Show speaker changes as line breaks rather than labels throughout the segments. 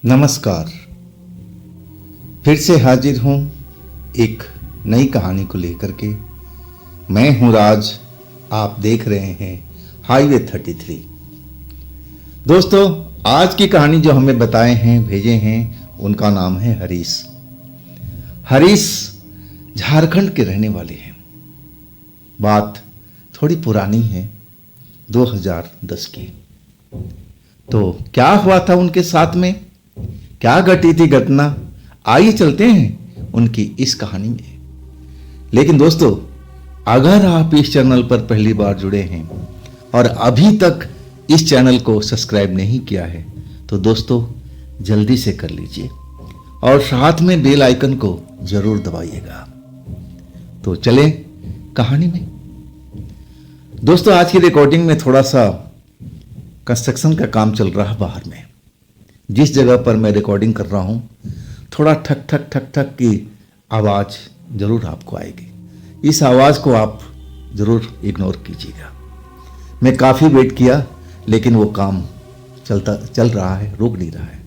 नमस्कार। फिर से हाजिर हूँ एक नई कहानी को लेकर के। मैं हूँ राज, आप देख रहे हैं हाईवे 33। दोस्तों, आज की कहानी जो हमें बताए हैं, भेजे हैं, उनका नाम है हरीश। हरीश झारखंड के रहने वाले हैं। बात थोड़ी पुरानी है, 2010 की। तो क्या हुआ था उनके साथ में, क्या घटी थी घटना, आइए चलते हैं उनकी इस कहानी में। लेकिन दोस्तों, अगर आप इस चैनल पर पहली बार जुड़े हैं और अभी तक इस चैनल को सब्सक्राइब नहीं किया है तो दोस्तों जल्दी से कर लीजिए और साथ में बेल आइकन को जरूर दबाइएगा। तो चलें कहानी में। दोस्तों, आज की रिकॉर्डिंग में थोड़ा सा कंस्ट्रक्शन का काम चल रहा है बाहर में। जिस जगह पर मैं रिकॉर्डिंग कर रहा हूँ, थोड़ा ठक ठक ठक ठक की आवाज़ ज़रूर आपको आएगी। इस आवाज़ को आप ज़रूर इग्नोर कीजिएगा। मैं काफ़ी वेट किया लेकिन वो काम चल रहा है, रुक नहीं रहा है।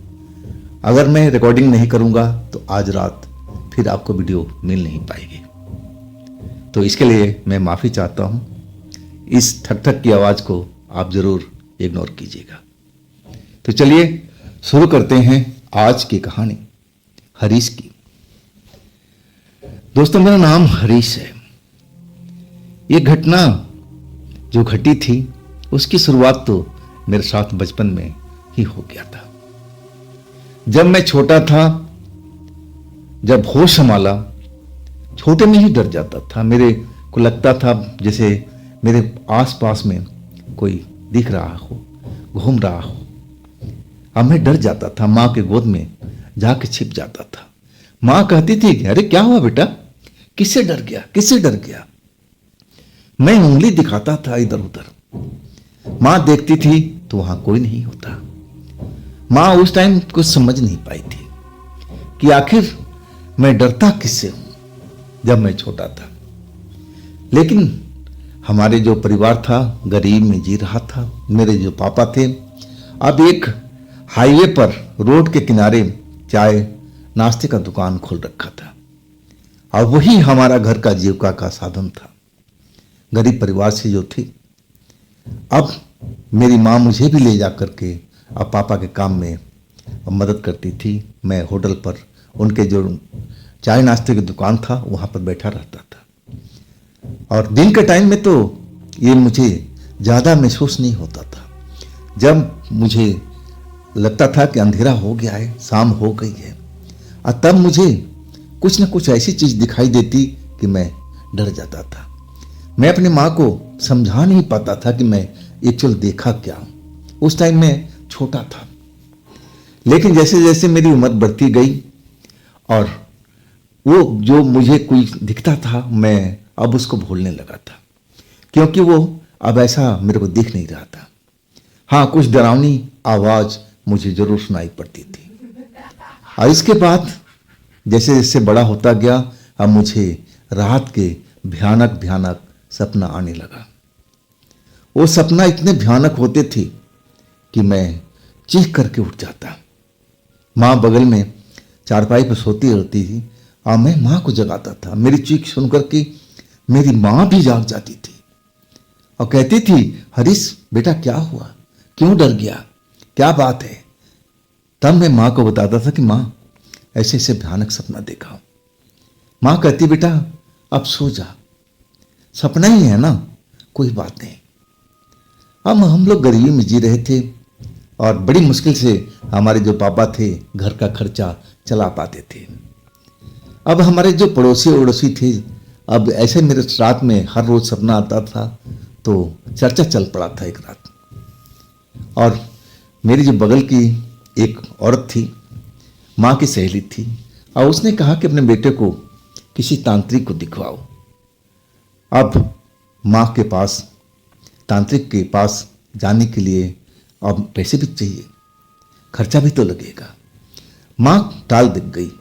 अगर मैं रिकॉर्डिंग नहीं करूँगा तो आज रात फिर आपको वीडियो मिल नहीं पाएगी। तो इसके लिए मैं माफ़ी चाहता हूँ। इस ठक ठक की आवाज़ को आप ज़रूर इग्नोर कीजिएगा। तो चलिए शुरू करते हैं आज की कहानी हरीश की। दोस्तों, मेरा नाम हरीश है। ये घटना जो घटी थी उसकी शुरुआत तो मेरे साथ बचपन में ही हो गया था। जब मैं छोटा था, जब होश संभाला, छोटे में ही डर जाता था। मेरे को लगता था जैसे मेरे आसपास में कोई दिख रहा हो, घूम रहा हो। अब मैं डर जाता था, माँ के गोद में जाके छिप जाता था। माँ कहती थी, अरे क्या हुआ बेटा, किससे डर गया, किससे डर गया। मैं उंगली दिखाता था इधर उधर। माँ देखती थी तो वहां कोई नहीं होता। माँ उस टाइम कुछ समझ नहीं पाई थी कि आखिर मैं डरता किससे हूं जब मैं छोटा था। लेकिन हमारे जो परिवार था गरीब में जी रहा था। मेरे जो पापा थे, अब एक हाईवे पर रोड के किनारे चाय नाश्ते का दुकान खोल रखा था और वही हमारा घर का जीविका का साधन था। गरीब परिवार से जो थी, अब मेरी माँ मुझे भी ले जा करके अब पापा के काम में मदद करती थी। मैं होटल पर उनके जो चाय नाश्ते की दुकान था वहाँ पर बैठा रहता था। और दिन के टाइम में तो ये मुझे ज़्यादा महसूस नहीं होता था। जब मुझे लगता था कि अंधेरा हो गया है, शाम हो गई है, और तब मुझे कुछ न कुछ ऐसी चीज दिखाई देती कि मैं डर जाता था। मैं अपनी माँ को समझा नहीं पाता था कि मैं एक्चुअल देखा क्या। उस टाइम में छोटा था। लेकिन जैसे जैसे मेरी उम्र बढ़ती गई और वो जो मुझे कोई दिखता था, मैं अब उसको भूलने लगा था, क्योंकि वो अब ऐसा मेरे को दिख नहीं रहा था। हाँ, कुछ डरावनी आवाज मुझे जरूर सुनाई पड़ती थी। और इसके बाद जैसे जैसे बड़ा होता गया, अब मुझे रात के भयानक भयानक सपना आने लगा। वो सपना इतने भयानक होते थे कि मैं चीख करके उठ जाता। माँ बगल में चारपाई पर सोती रहती थी और मैं माँ को जगाता था। मेरी चीख सुन करके मेरी माँ भी जाग जाती थी और कहती थी, हरीश बेटा क्या हुआ, क्यों डर गया, क्या बात है। तब मैं माँ को बताता था कि माँ ऐसे ऐसे भयानक सपना देखा। माँ कहती, बेटा अब सो जा, सपना ही है ना, कोई बात नहीं। अब हम लोग गरीबी में जी रहे थे और बड़ी मुश्किल से हमारे जो पापा थे घर का खर्चा चला पाते थे। अब हमारे जो पड़ोसी उड़ोसी थे, अब ऐसे मेरे रात में हर रोज सपना आता था तो चर्चा चल पड़ा था एक रात। और मेरी जो बगल की एक औरत थी, माँ की सहेली थी, और उसने कहा कि अपने बेटे को किसी तांत्रिक को दिखवाओ। अब माँ के पास तांत्रिक के पास जाने के लिए अब पैसे भी चाहिए, खर्चा भी तो लगेगा। माँ टाल दिख गई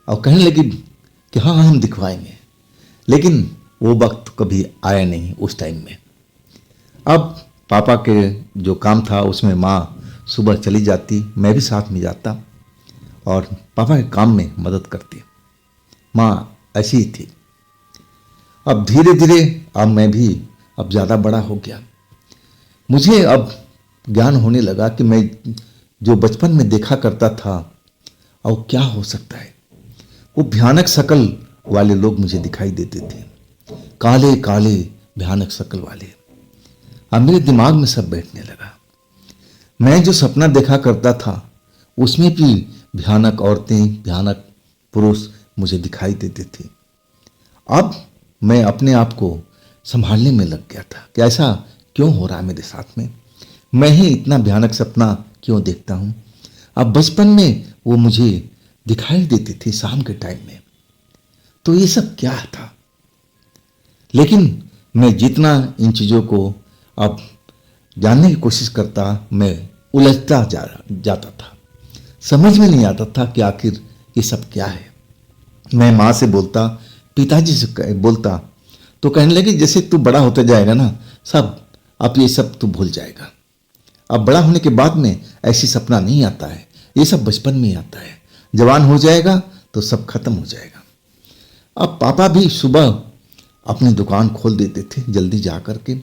और कहने लगी कि हाँ हम दिखवाएंगे। लेकिन वो वक्त कभी आया नहीं उस टाइम में। अब पापा के जो काम था उसमें माँ सुबह चली जाती, मैं भी साथ में जाता और पापा के काम में मदद करती। माँ ऐसी ही थी। अब धीरे धीरे अब मैं भी अब ज़्यादा बड़ा हो गया। मुझे अब ज्ञान होने लगा कि मैं जो बचपन में देखा करता था और क्या हो सकता है। वो भयानक शकल वाले लोग मुझे दिखाई देते थे, काले काले भयानक शकल वाले। अब मेरे दिमाग में सब बैठने लगा। मैं जो सपना देखा करता था उसमें भी भयानक औरतें, भयानक पुरुष मुझे दिखाई देते थे। अब मैं अपने आप को संभालने में लग गया था कि ऐसा क्यों हो रहा है मेरे साथ में, मैं ही इतना भयानक सपना क्यों देखता हूँ। अब बचपन में वो मुझे दिखाई देती थी शाम के टाइम में, तो ये सब क्या था। लेकिन मैं जितना इन चीज़ों को अब जानने की कोशिश करता, मैं उलझता जाता था। समझ में नहीं आता था कि आखिर ये सब क्या है। मैं माँ से बोलता, पिताजी से बोलता, तो कहने लगे जैसे तू बड़ा होता जाएगा ना सब, अब ये सब तू भूल जाएगा। अब बड़ा होने के बाद में ऐसी सपना नहीं आता है, ये सब बचपन में ही आता है। जवान हो जाएगा तो सब खत्म हो जाएगा। अब पापा भी सुबह अपनी दुकान खोल देते थे जल्दी जा कर के,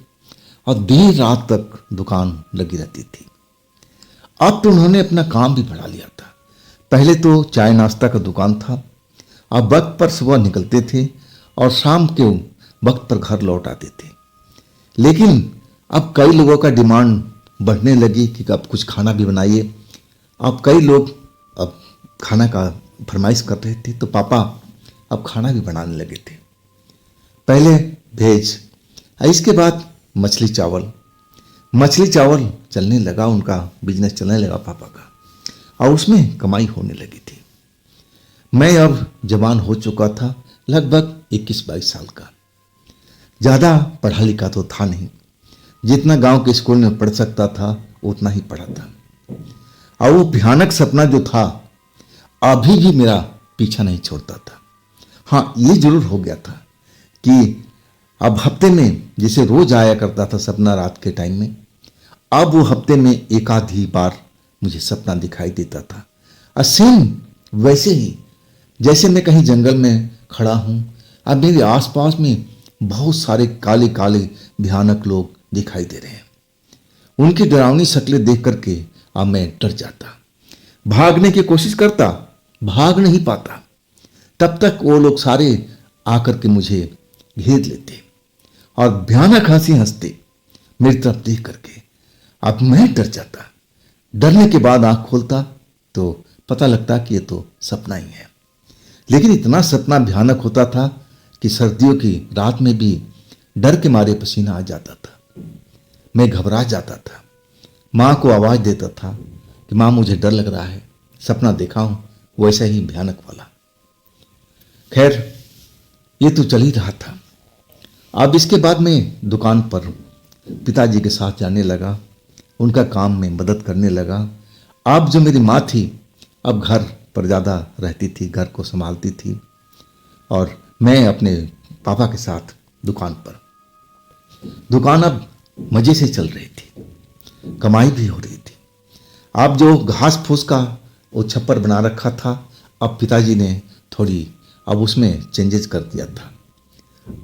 और देर रात तक दुकान लगी रहती थी। अब तो उन्होंने अपना काम भी बढ़ा लिया था। पहले तो चाय नाश्ता का दुकान था। अब वक्त पर सुबह निकलते थे और शाम के वक्त पर घर लौट आते थे। लेकिन अब कई लोगों का डिमांड बढ़ने लगी कि अब कुछ खाना भी बनाइए। अब कई लोग अब खाना का फरमाइश कर रहे थे, तो पापा अब खाना भी बनाने लगे थे। पहले वेज, इसके बाद मछली चावल चलने लगा, उनका बिजनेस चलने लगा पापा का, और उसमें कमाई होने लगी थी। मैं अब जवान हो चुका था, लगभग 21-22 साल का। ज़्यादा पढ़ा लिखा तो था नहीं, जितना गांव के स्कूल में पढ़ सकता था उतना ही पढ़ा था। और वो भयानक सपना जो था अभी भी मेरा पीछा नहीं छोड़ता था। हाँ, ये जरूर हो गया था कि अब हफ्ते में जैसे रोज आया करता था सपना रात के टाइम में, अब वो हफ्ते में एक आधी बार मुझे सपना दिखाई देता था। सेम वैसे ही जैसे मैं कहीं जंगल में खड़ा हूँ, अब मेरे आसपास में बहुत सारे काले काले भयानक लोग दिखाई दे रहे हैं। उनकी डरावनी शक्लें देख करके अब मैं डर जाता, भागने की कोशिश करता, भाग नहीं पाता। तब तक वो लोग सारे आकर के मुझे घेर लेते और भयानक हंसी हंसते मेरी तरफ देख करके। अब मैं डर जाता। डरने के बाद आंख खोलता तो पता लगता कि ये तो सपना ही है। लेकिन इतना सपना भयानक होता था कि सर्दियों की रात में भी डर के मारे पसीना आ जाता था। मैं घबरा जाता था, माँ को आवाज देता था कि माँ मुझे डर लग रहा है, सपना देखा हूं वैसा ही भयानक वाला। खैर ये तो चल ही रहा था। अब इसके बाद मैं दुकान पर पिताजी के साथ जाने लगा, उनका काम में मदद करने लगा। अब जो मेरी माँ थी अब घर पर ज़्यादा रहती थी, घर को संभालती थी, और मैं अपने पापा के साथ दुकान पर। दुकान अब मज़े से चल रही थी, कमाई भी हो रही थी। अब जो घास फूस का वो छप्पर बना रखा था, अब पिताजी ने थोड़ी अब उसमें चेंजेस कर दिया था।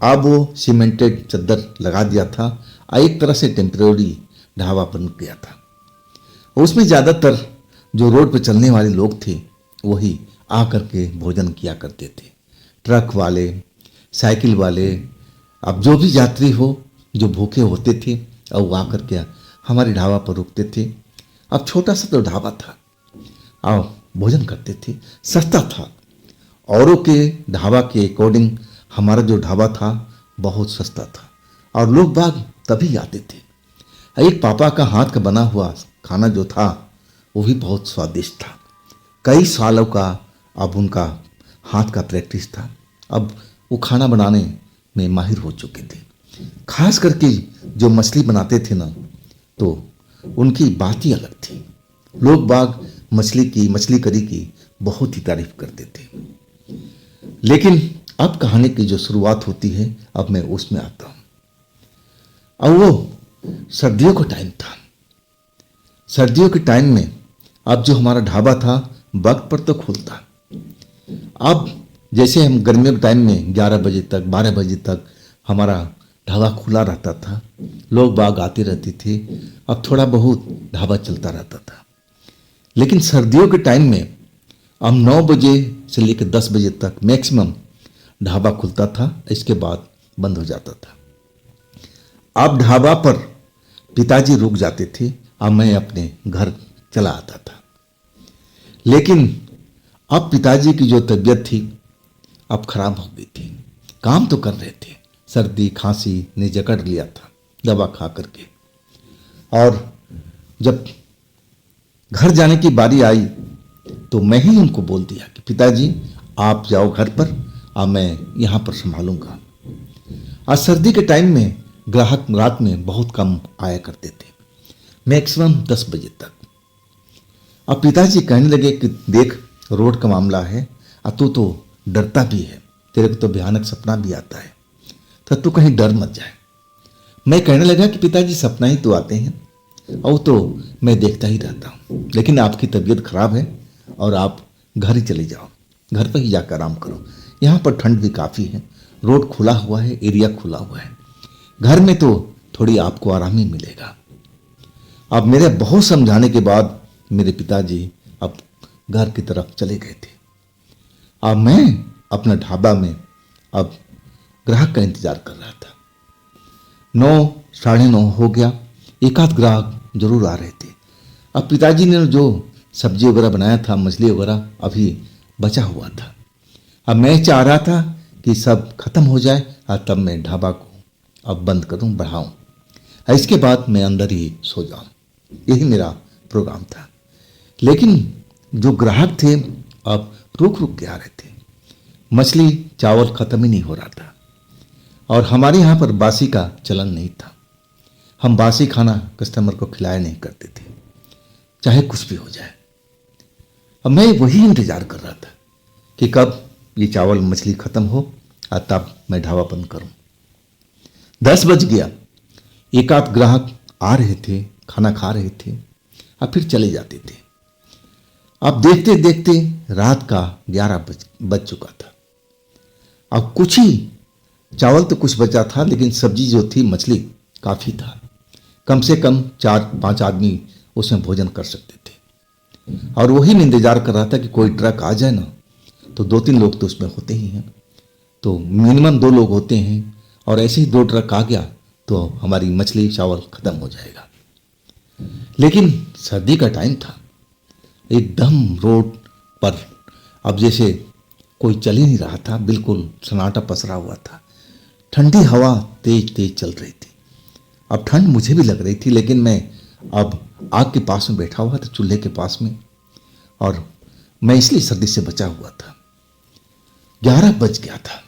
अब वो सीमेंटेड चद्दर लगा दिया था और एक तरह से टेम्परेरी ढाबा बन गया था। उसमें ज़्यादातर जो रोड पर चलने वाले लोग थे वही आकर के भोजन किया करते थे। ट्रक वाले, साइकिल वाले, अब जो भी यात्री हो जो भूखे होते थे और वो आकर के हमारे ढाबा पर रुकते थे। अब छोटा सा तो ढाबा था और भोजन करते थे, सस्ता था। औरों के ढाबा के अकॉर्डिंग हमारा जो ढाबा था बहुत सस्ता था और लोग बाग तभी आते थे। एक पापा का हाथ का बना हुआ खाना जो था वो भी बहुत स्वादिष्ट था। कई सालों का अब उनका हाथ का प्रैक्टिस था, अब वो खाना बनाने में माहिर हो चुके थे। खास करके जो मछली बनाते थे ना, तो उनकी बात ही अलग थी। लोग बाग मछली करी की बहुत ही तारीफ करते थे। लेकिन अब कहानी की जो शुरुआत होती है अब मैं उसमें आता हूं। अब वो सर्दियों का टाइम था। सर्दियों के टाइम में अब जो हमारा ढाबा था वक्त पर तो खुलता। अब जैसे हम गर्मियों के टाइम में 11 बजे तक 12 बजे तक हमारा ढाबा खुला रहता था, लोग बाग आते रहते थे, अब थोड़ा बहुत ढाबा चलता रहता था। लेकिन सर्दियों के टाइम में हम 9 बजे से लेकर 10 बजे तक मैक्सिमम ढाबा खुलता था, इसके बाद बंद हो जाता था। अब ढाबा पर पिताजी रुक जाते थे और मैं अपने घर चला आता था। लेकिन अब पिताजी की जो तबीयत थी अब खराब हो गई थी। काम तो कर रहे थे, सर्दी खांसी ने जकड़ लिया था दवा खा करके। और जब घर जाने की बारी आई तो मैं ही उनको बोल दिया कि पिताजी आप जाओ घर पर, अब मैं यहाँ पर संभालूंगा। आज सर्दी के टाइम में ग्राहक रात में बहुत कम आया करते थे, मैक्सिमम 10 बजे तक। अब पिताजी कहने लगे कि देख रोड का मामला है और तू तो डरता भी है, तेरे को तो भयानक सपना भी आता है, तो तू कहीं डर मत जाए। मैं कहने लगा कि पिताजी सपना ही तो आते हैं और तो मैं देखता ही रहता हूँ, लेकिन आपकी तबीयत खराब है और आप घर ही चले जाओ, घर पर ही जाकर आराम करो। यहाँ पर ठंड भी काफ़ी है, रोड खुला हुआ है, एरिया खुला हुआ है, घर में तो थोड़ी आपको आराम ही मिलेगा। अब मेरे बहुत समझाने के बाद मेरे पिताजी अब घर की तरफ चले गए थे। अब मैं अपना ढाबा में अब ग्राहक का इंतजार कर रहा था। 9 साढ़े 9 हो गया, एक आध ग्राहक जरूर आ रहे थे। अब पिताजी ने जो सब्जी वगैरह बनाया था, मछली वगैरह अभी बचा हुआ था। अब मैं चाह रहा था कि सब खत्म हो जाए और तब मैं ढाबा को अब बंद करूं, बढ़ाऊं, इसके बाद मैं अंदर ही सो जाऊं। यही मेरा प्रोग्राम था। लेकिन जो ग्राहक थे अब रुक रुक के आ रहे थे, मछली चावल खत्म ही नहीं हो रहा था। और हमारे यहाँ पर बासी का चलन नहीं था, हम बासी खाना कस्टमर को खिलाया नहीं करते थे, चाहे कुछ भी हो जाए। अब मैं वही इंतजार कर रहा था कि कब ये चावल मछली खत्म हो और तब मैं ढाबा बंद करूं। 10 बज गया, एक आध ग्राहक आ रहे थे, खाना खा रहे थे और फिर चले जाते थे। अब देखते देखते रात का 11 बज चुका था। अब कुछ ही चावल तो कुछ बचा था, लेकिन सब्जी जो थी मछली काफ़ी था, कम से कम 4-5 आदमी उसमें भोजन कर सकते थे। और वही मैं इंतजार कर रहा था कि कोई ट्रक आ जाए ना, तो 2-3 लोग तो उसमें होते ही हैं, तो मिनिमम 2 लोग होते हैं, और ऐसे ही 2 ट्रक आ गया तो हमारी मछली चावल खत्म हो जाएगा। लेकिन सर्दी का टाइम था, एकदम रोड पर अब जैसे कोई चल ही नहीं रहा था, बिल्कुल सन्नाटा पसरा हुआ था, ठंडी हवा तेज तेज चल रही थी। अब ठंड मुझे भी लग रही थी, लेकिन मैं अब आग के पास में बैठा हुआ था, चूल्हे के पास में, और मैं इसलिए सर्दी से बचा हुआ था। 11 बज गया था,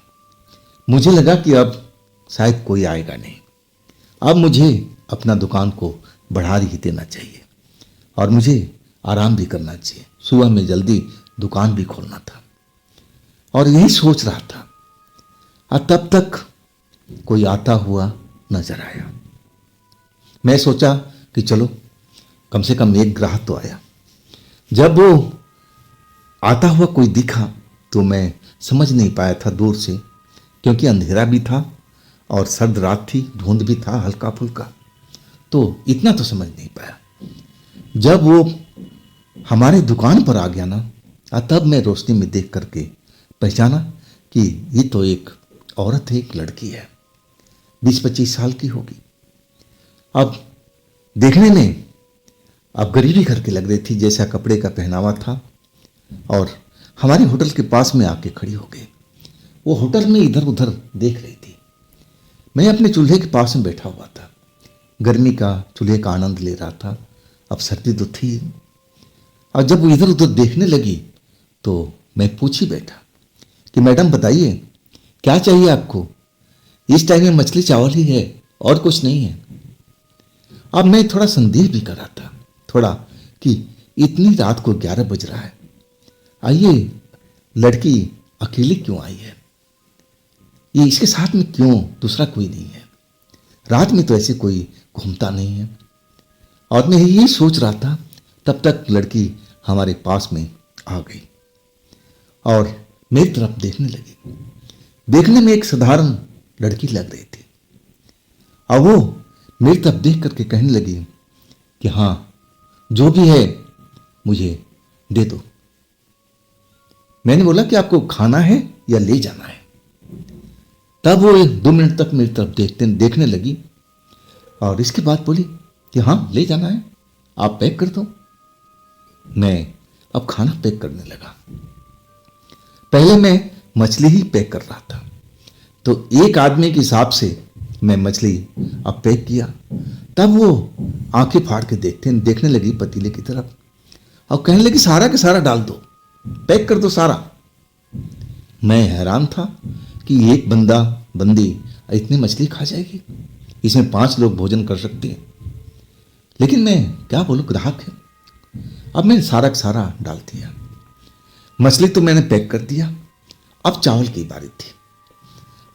मुझे लगा कि अब शायद कोई आएगा नहीं, अब मुझे अपना दुकान को बढ़ा ही देना चाहिए और मुझे आराम भी करना चाहिए, सुबह में जल्दी दुकान भी खोलना था। और यही सोच रहा था और तब तक कोई आता हुआ नजर आया। मैं सोचा कि चलो कम से कम एक ग्राहक तो आया। जब वो आता हुआ कोई दिखा तो मैं समझ नहीं पाया था दूर से, क्योंकि अंधेरा भी था और सर्द रात थी, धुंध भी था हल्का फुल्का, तो इतना तो समझ नहीं पाया। जब वो हमारे दुकान पर आ गया ना, तब मैं रोशनी में देख करके पहचाना कि ये तो एक औरत है, एक लड़की है, 20-25 साल की होगी। अब देखने में अब गरीबी घर की लग रही थी, जैसा कपड़े का पहनावा था, और हमारे होटल के पास में आके खड़ी हो गई। वो होटल में इधर उधर देख रही थी। मैं अपने चूल्हे के पास में बैठा हुआ था, गर्मी का चूल्हे का आनंद ले रहा था, अब सर्दी तो थी। और जब वो इधर उधर देखने लगी तो मैं पूछ ही बैठा कि मैडम बताइए क्या चाहिए आपको, इस टाइम में मछली चावल ही है और कुछ नहीं है। अब मैं थोड़ा संदेह भी कर रहा था थोड़ा कि इतनी रात को 11 बज रहा है, आइए लड़की अकेली क्यों आई है, ये इसके साथ में क्यों दूसरा कोई नहीं है, रात में तो ऐसे कोई घूमता नहीं है। और मैं यही सोच रहा था, तब तक लड़की हमारे पास में आ गई और मेरी तरफ देखने लगी। देखने में एक साधारण लड़की लग रही थी और वो मेरी तरफ देख करके कहने लगी कि हाँ, जो भी है मुझे दे दो। मैंने बोला कि आपको खाना है या ले जाना है? तब वो 1-2 मिनट तक मेरी तरफ देखने लगी और इसके बाद बोली कि हाँ, ले जाना है, आप पैक कर दो। मैं अब खाना पैक करने लगा। पहले मैं मछली ही पैक कर रहा था, तो एक आदमी के हिसाब से मैं मछली अब पैक किया। तब वो आंखें फाड़ के देखने लगी पतीले की तरफ और कहने लगी सारा के सारा डाल दो, पैक कर दो सारा। मैं हैरान था कि एक बंदी इतनी मछली खा जाएगी, इसमें 5 लोग भोजन कर सकते हैं। लेकिन मैं क्या बोलूं, ग्राहक है। अब मैंने सारा का सारा डाल दिया। मछली तो मैंने पैक कर दिया। अब चावल की बारी थी।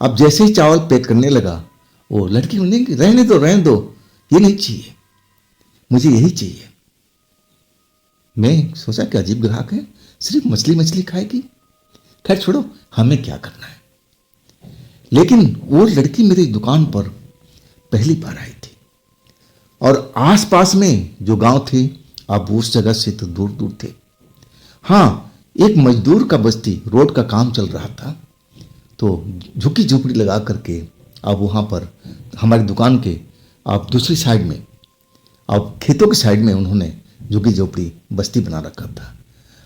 अब जैसे ही चावल पैक करने लगा, वो लड़की बोली कि रहने दो, ये नहीं चाहिए, मुझे यही चाहिए। मैं सोचा कि अजीब ग्राहक है, सिर्फ मछली खाएगी। खैर छोड़ो, हमें क्या करना है। लेकिन वो लड़की मेरी दुकान पर पहली बार आई थी और आसपास में जो गांव थे अब उस जगह से तो दूर दूर थे। हाँ, एक मजदूर का बस्ती, रोड का काम चल रहा था, तो झुकी झोपड़ी लगा करके अब वहाँ पर हमारी दुकान के अब दूसरी साइड में, अब खेतों की साइड में उन्होंने झुकी झोपड़ी बस्ती बना रखा था।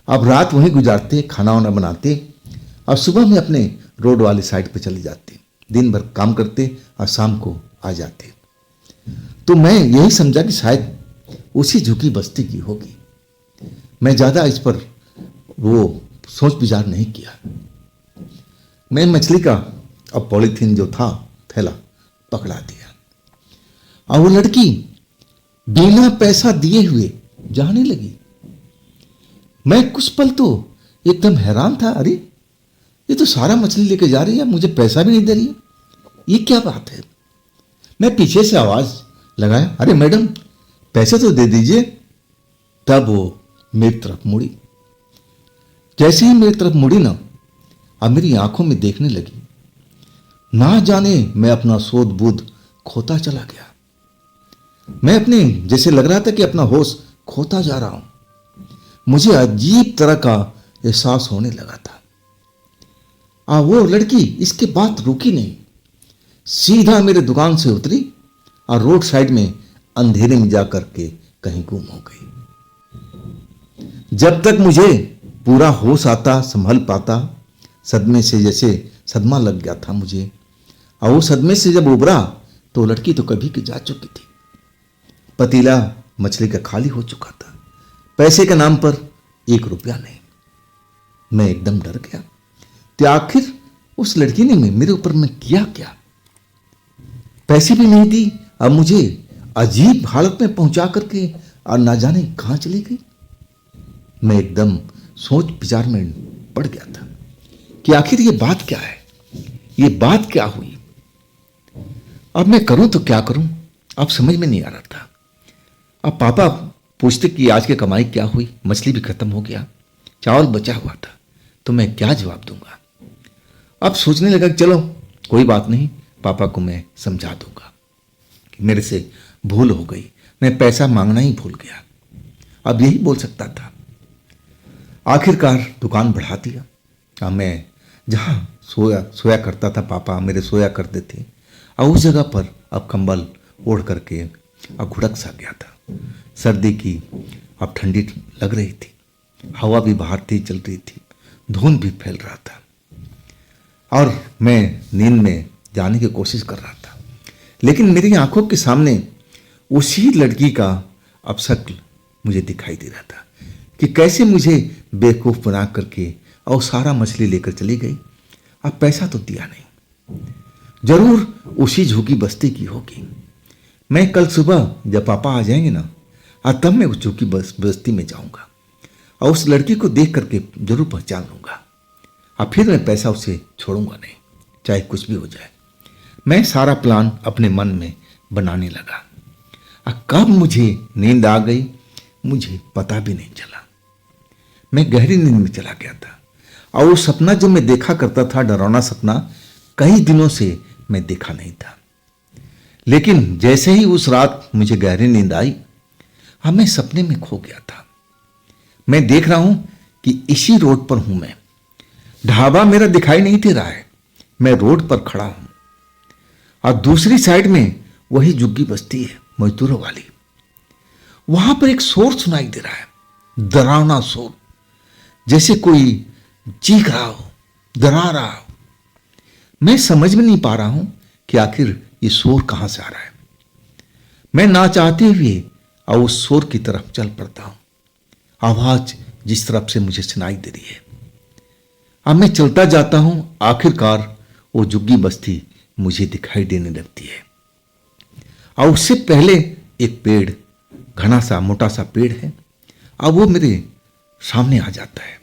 अब रात वहीं गुजारते, खाना वाना बनाते और सुबह में अपने रोड वाली साइड पे चले जाते, दिन भर काम करते और शाम को आ जाते। तो मैं यही समझा कि शायद उसी झुकी बस्ती की होगी। मैं ज़्यादा इस पर वो सोच विचार नहीं किया। मैं मछली का अब पॉलीथीन जो था, थैला पकड़ा दिया और वो लड़की बिना पैसा दिए हुए जाने लगी। मैं कुछ पल तो एकदम हैरान था। अरे, ये तो सारा मछली लेके जा रही है, मुझे पैसा भी नहीं दे रही है, ये क्या बात है। मैं पीछे से आवाज लगाया, अरे मैडम, पैसे तो दे दीजिए। तब वो मेरी तरफ मुड़ी। जैसे ही मेरी तरफ मुड़ी ना, अब मेरी आंखों में देखने लगी। ना जाने मैं अपना सोध बुध खोता चला गया। मैं अपने जैसे लग रहा था कि अपना होश खोता जा रहा हूं। मुझे अजीब तरह का एहसास होने लगा था। वो लड़की इसके बाद रुकी नहीं, सीधा मेरे दुकान से उतरी और रोड साइड में अंधेरे में जाकर के कहीं गुम हो गई। जब तक मुझे पूरा होश आता, संभल पाता, सदमे से जैसे सदमा लग गया था मुझे, और वो सदमे से जब उबरा तो लड़की तो कभी की जा चुकी थी। पतीला मछली का खाली हो चुका था। पैसे के नाम पर 1 रुपया नहीं। मैं एकदम डर गया। तो आखिर उस लड़की ने मेरे ऊपर में किया क्या? पैसे भी नहीं दी, अब मुझे अजीब हालत में पहुंचा करके और ना जाने कहां चली गई। मैं एकदम सोच विचार में पड़ गया था कि आखिर ये बात क्या है, ये बात क्या हुई। अब मैं करूं तो क्या करूं, अब समझ में नहीं आ रहा था। अब पापा पूछते कि आज की कमाई क्या हुई, मछली भी खत्म हो गया, चावल बचा हुआ था, तो मैं क्या जवाब दूंगा। अब सोचने लगा कि चलो कोई बात नहीं, पापा को मैं समझा दूंगा कि मेरे से भूल हो गई, मैं पैसा मांगना ही भूल गया। अब यही बोल सकता था। आखिरकार दुकान बढ़ा दिया। अब मैं जहाँ सोया करता था, पापा मेरे सोया करते थे, और उस जगह पर अब कंबल ओढ़ करके अब घुड़क सा गया था। सर्दी की अब ठंडी लग रही थी, हवा भी बाहर तेज चल रही थी, धुंध भी फैल रहा था और मैं नींद में जाने की कोशिश कर रहा था। लेकिन मेरी आंखों के सामने उसी लड़की का अब शक्ल मुझे दिखाई दे रहा था कि कैसे मुझे बेवकूफ़ बना करके और सारा मछली लेकर चली गई। अब पैसा तो दिया नहीं, जरूर उसी झुकी बस्ती की होगी। मैं कल सुबह जब पापा आ जाएंगे ना, तब मैं उस झुकी बस्ती में जाऊंगा और उस लड़की को देख करके जरूर पहचान लूंगा। अब फिर मैं पैसा उसे छोड़ूंगा नहीं, चाहे कुछ भी हो जाए। मैं सारा प्लान अपने मन में बनाने लगा। कब मुझे नींद आ गई मुझे पता भी नहीं चला। मैं गहरी नींद में चला गया था। और वो सपना जो मैं देखा करता था, डरावना सपना, कई दिनों से मैं देखा नहीं था। लेकिन जैसे ही उस रात मुझे गहरी नींद आई, अब मैं सपने में खो गया था। मैं देख रहा हूं कि इसी रोड पर हूं मैं। ढाबा मेरा दिखाई नहीं दे रहा है, मैं रोड पर खड़ा हूं और दूसरी साइड में वही झुग्गी बस्ती है मजदूरों वाली। वहां पर एक शोर सुनाई दे रहा है, डरावना शोर, जैसे कोई चीख रहा हो, डरा रहा हो। मैं समझ में नहीं पा रहा हूं कि आखिर ये शोर कहां से आ रहा है। मैं ना चाहते हुए और उस शोर की तरफ चल पड़ता हूं। आवाज जिस तरफ से मुझे सुनाई दे रही है, अब मैं चलता जाता हूं। आखिरकार वो झुग्गी बस्ती मुझे दिखाई देने लगती है और उससे पहले एक पेड़, घना सा मोटा सा पेड़ है, अब वो मेरे सामने आ जाता है।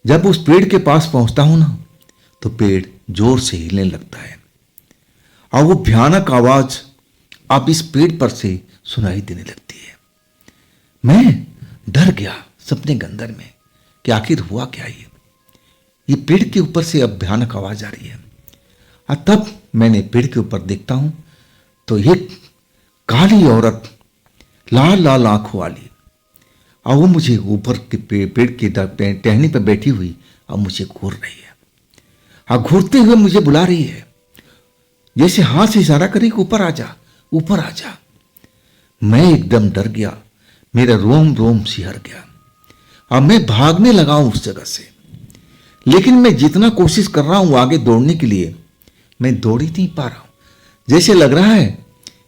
जब उस पेड़ के पास पहुंचता हूं ना, तो पेड़ जोर से हिलने लगता है और वो भयानक आवाज अब इस पेड़ पर से सुनाई देने लगती है। मैं डर गया सपने के अंदर में कि आखिर हुआ क्या ये पेड़ के ऊपर से अब भयानक आवाज आ रही है। और तब मैंने पेड़ के ऊपर देखता हूं तो एक काली औरत, लाल लाल आंखों वाली, और वो मुझे ऊपर के पेड़ की टहनी पर बैठी हुई और मुझे घूर रही है। और घूरते हुए मुझे बुला रही है, जैसे हाथ से इशारा करे कि ऊपर आ जा, ऊपर आ जा। मैं एकदम डर गया, मेरा रोम रोम सिहर गया और मैं भागने लगा हूं उस जगह से। लेकिन मैं जितना कोशिश कर रहा हूं आगे दौड़ने के लिए, मैं दौड़ ही नहीं पा रहा हूं। जैसे लग रहा है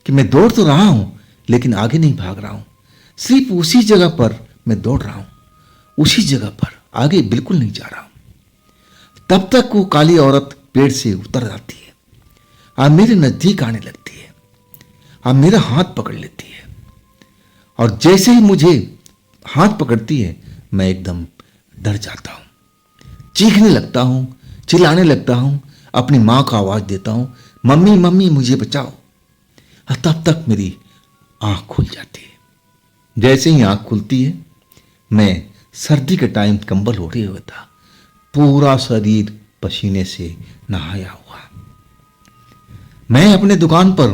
कि मैं दौड़ तो रहा हूं लेकिन आगे नहीं भाग रहा हूं। सिर्फ उसी जगह पर मैं दौड़ रहा हूं, उसी जगह पर, आगे बिल्कुल नहीं जा रहा हूं। तब तक वो काली औरत पेड़ से उतर जाती है और मेरे नजदीक आने लगती है और मेरा हाथ पकड़ लेती है। और जैसे ही मुझे हाथ पकड़ती है, मैं एकदम डर जाता हूं, चीखने लगता हूं, चिल्लाने लगता हूं, अपनी मां को आवाज देता हूं, मम्मी मम्मी मुझे बचाओ। और तब तक मेरी आंख खुल जाती है। जैसे ही आंख खुलती है, मैं सर्दी के टाइम कंबल ओढ़े हुए था, पूरा शरीर पसीने से नहाया हुआ। मैं अपने दुकान पर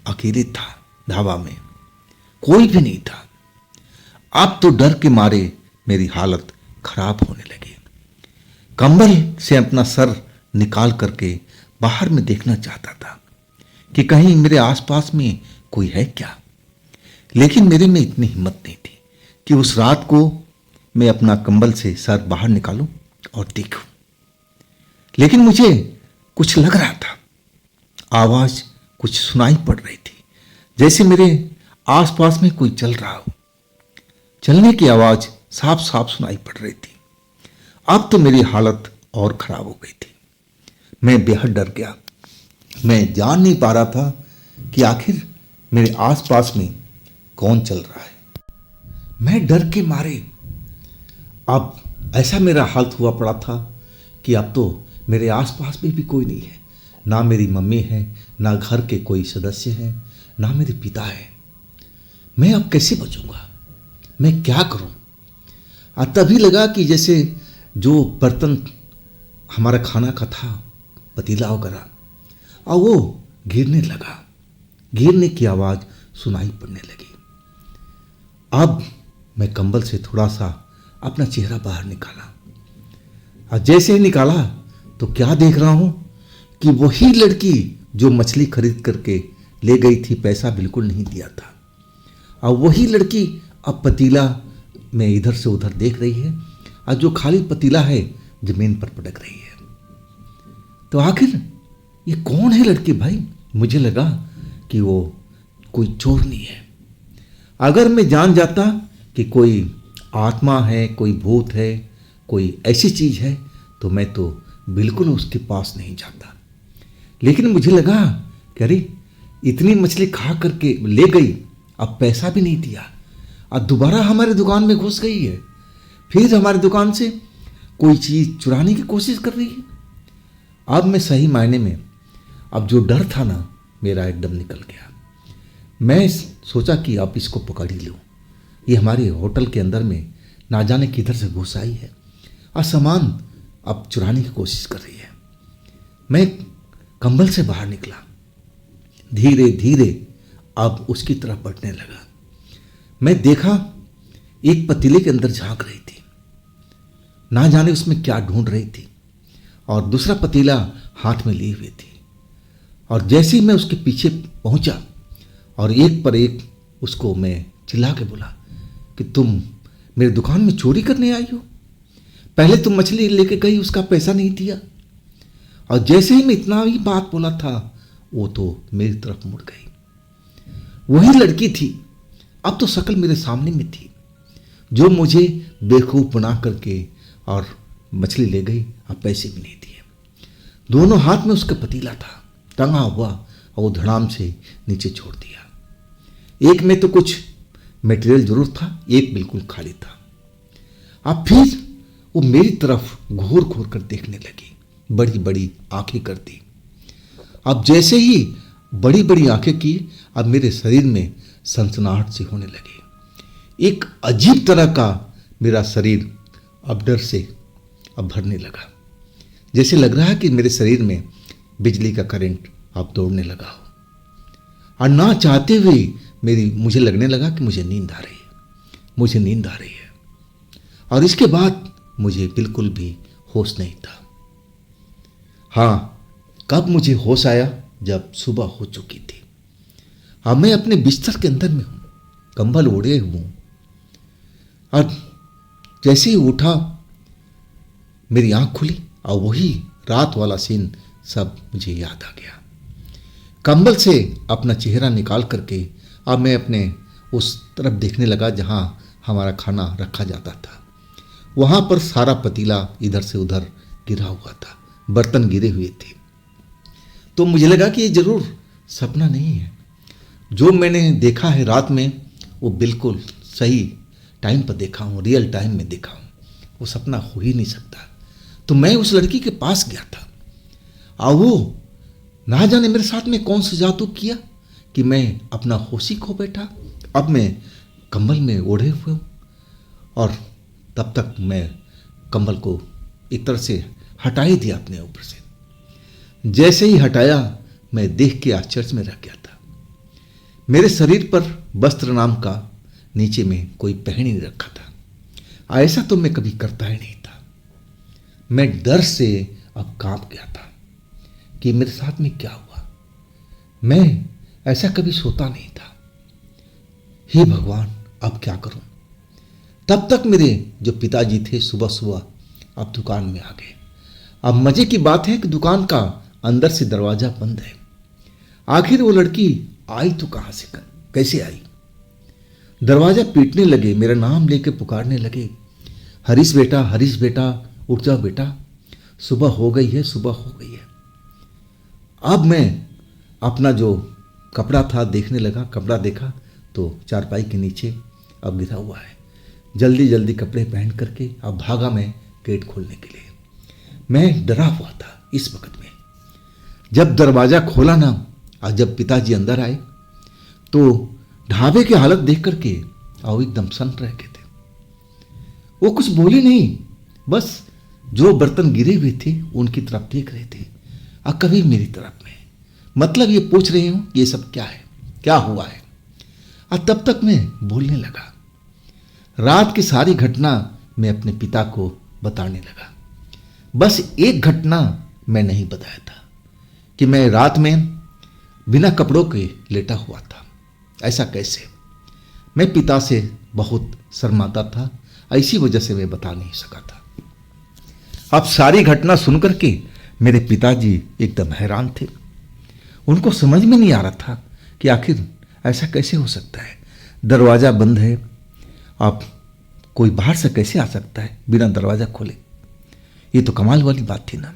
अकेले था, ढाबा में कोई भी नहीं था। अब तो डर के मारे मेरी हालत खराब होने लगी। कंबल से अपना सर निकाल करके बाहर में देखना चाहता था कि कहीं मेरे आसपास में कोई है क्या। लेकिन मेरे में इतनी हिम्मत नहीं थी कि उस रात को मैं अपना कंबल से सर बाहर निकालूं और देखूं। लेकिन मुझे कुछ लग रहा था, आवाज कुछ सुनाई पड़ रही थी, जैसे मेरे आसपास में कोई चल रहा हो। चलने की आवाज साफ साफ सुनाई पड़ रही थी। अब तो मेरी हालत और खराब हो गई थी। मैं बेहद डर गया। मैं जान नहीं पा रहा था कि आखिर मेरे आसपास में कौन चल रहा है। मैं डर के मारे, अब ऐसा मेरा हालत हुआ पड़ा था कि अब तो मेरे आसपास में भी कोई नहीं है। ना मेरी मम्मी है, ना घर के कोई सदस्य हैं, ना मेरे पिता है। मैं अब कैसे बचूंगा, मैं क्या करूं। और तभी लगा कि जैसे जो बर्तन हमारा खाना का था, पतीला वगैरह, और वो गिरने लगा, गिरने की आवाज सुनाई पड़ने लगी। अब मैं कंबल से थोड़ा सा अपना चेहरा बाहर निकाला, और जैसे ही निकाला तो क्या देख रहा हूं कि वही लड़की जो मछली खरीद करके ले गई थी, पैसा बिल्कुल नहीं दिया था, और वही लड़की अब पतीला में इधर से उधर देख रही है, और जो खाली पतीला है जमीन पर पटक रही है। तो आखिर ये कौन है लड़की भाई? मुझे लगा कि वो कोई चोरनी है। अगर मैं जान जाता कि कोई आत्मा है, कोई भूत है, कोई ऐसी चीज है, तो मैं तो बिल्कुल उसके पास नहीं जाता। लेकिन मुझे लगा कि अरे इतनी मछली खा करके ले गई, अब पैसा भी नहीं दिया, और दोबारा हमारे दुकान में घुस गई है, फिर हमारी दुकान से कोई चीज चुराने की कोशिश कर रही है। अब मैं सही मायने में, अब जो डर था ना मेरा एकदम निकल गया। मैं सोचा कि अब इसको पकड़ ही लूँ। ये हमारे होटल के अंदर में ना जाने किधर से घुस आई है और सामान अब चुराने की कोशिश कर रही है। मैं कंबल से बाहर निकला, धीरे धीरे अब उसकी तरफ बढ़ने लगा। मैं देखा एक पतीले के अंदर झांक रही थी, ना जाने उसमें क्या ढूंढ रही थी, और दूसरा पतीला हाथ में लिए हुए थी। और जैसे ही मैं उसके पीछे पहुंचा और एक पर एक उसको मैं चिल्ला के बोला कि तुम मेरी दुकान में चोरी करने आई हो, पहले तुम मछली लेके गई, उसका पैसा नहीं दिया। और जैसे ही मैं इतना ही बात बोला था, वो तो मेरी तरफ मुड़ गई। वही लड़की थी, अब तो शक्ल मेरे सामने में थी, जो मुझे बेवकूफ बना करके और मछली ले गई और पैसे भी नहीं दिए। दोनों हाथ में उसका पतीला था टंगा हुआ, और वो धड़ाम से नीचे छोड़ दिया। एक में तो कुछ मटेरियल जरूर था, एक बिल्कुल खाली था। अब फिर वो मेरी तरफ घूर घूर कर देखने लगी, बड़ी बड़ी आंखें कर दी। अब जैसे ही बड़ी बड़ी आंखें की, अब मेरे शरीर में सनसनाहट सी होने लगी। एक अजीब तरह का मेरा शरीर अब डर से अब भरने लगा, जैसे लग रहा है कि मेरे शरीर में बिजली का करंट अब दौड़ने लगा हो। और ना चाहते हुए मुझे लगने लगा कि मुझे नींद आ रही है, मुझे नींद आ रही है। और इसके बाद मुझे बिल्कुल भी होश नहीं था। हाँ, कब मुझे होश आया, जब सुबह हो चुकी थी। अब मैं अपने बिस्तर के अंदर में हूं, कंबल ओढ़े हुए हूं, और जैसे ही उठा मेरी आंख खुली और वही रात वाला सीन सब मुझे याद आ गया। कंबल से अपना चेहरा निकाल करके अब मैं अपने उस तरफ देखने लगा जहां हमारा खाना रखा जाता था। वहां पर सारा पतीला इधर से उधर गिरा हुआ था, बर्तन गिरे हुए थे। तो मुझे लगा कि ये जरूर सपना नहीं है, जो मैंने देखा है रात में वो बिल्कुल सही टाइम पर देखा हूँ, रियल टाइम में देखा हूँ, वो सपना हो ही नहीं सकता। तो मैं उस लड़की के पास गया था, और वो ना जाने मेरे साथ में कौन सा जादू किया कि मैं अपना होश ही खो बैठा। अब मैं कंबल में ओढ़े हुए हूँ, और तब तक मैं कंबल को एक तरह से हटा ही दिया अपने ऊपर से। जैसे ही हटाया, मैं देख के आश्चर्य में रह गया था। मेरे शरीर पर वस्त्र नाम का नीचे में कोई पहन ही नहीं रखा था। ऐसा तो मैं कभी करता ही नहीं था। मैं डर से अब कांप गया था कि मेरे साथ में क्या हुआ। मैं ऐसा कभी सोता नहीं था। हे भगवान, अब क्या करूं। तब तक मेरे जो पिताजी थे सुबह सुबह अब दुकान में आ गए। अब मजे की बात है कि दुकान का अंदर से दरवाजा बंद है। आखिर वो लड़की आई तो कहां से, कैसे आई। दरवाजा पीटने लगे, मेरा नाम लेके पुकारने लगे, हरीश बेटा, हरीश बेटा, उठ जाओ बेटा, सुबह हो गई है, सुबह हो गई है। अब मैं अपना जो कपड़ा था देखने लगा। कपड़ा देखा तो चारपाई के नीचे अब गिरा हुआ है। जल्दी जल्दी कपड़े पहन करके अब भागा मैं गेट खोलने के लिए। मैं डरा हुआ था इस वक्त में। जब दरवाजा खोला ना, और जब पिताजी अंदर आए, तो ढाबे की हालत देख करके और एकदम सन रह गए थे। वो कुछ बोले नहीं, बस जो बर्तन गिरे हुए थे उनकी तरफ देख रहे थे, और कभी मेरी तरफ में, मतलब ये पूछ रहे हूं ये सब क्या है, क्या हुआ है। और तब तक मैं बोलने लगा। रात की सारी घटना मैं अपने पिता को बताने लगा। बस एक घटना मैं नहीं बताया था कि मैं रात में बिना कपड़ों के लेटा हुआ था। ऐसा कैसे। मैं पिता से बहुत शर्माता था, ऐसी वजह से मैं बता नहीं सका था। अब सारी घटना सुनकर के मेरे पिताजी एकदम हैरान थे। उनको समझ में नहीं आ रहा था कि आखिर ऐसा कैसे हो सकता है। दरवाजा बंद है, अब कोई बाहर से कैसे आ सकता है बिना दरवाजा खोले। ये तो कमाल वाली बात थी ना।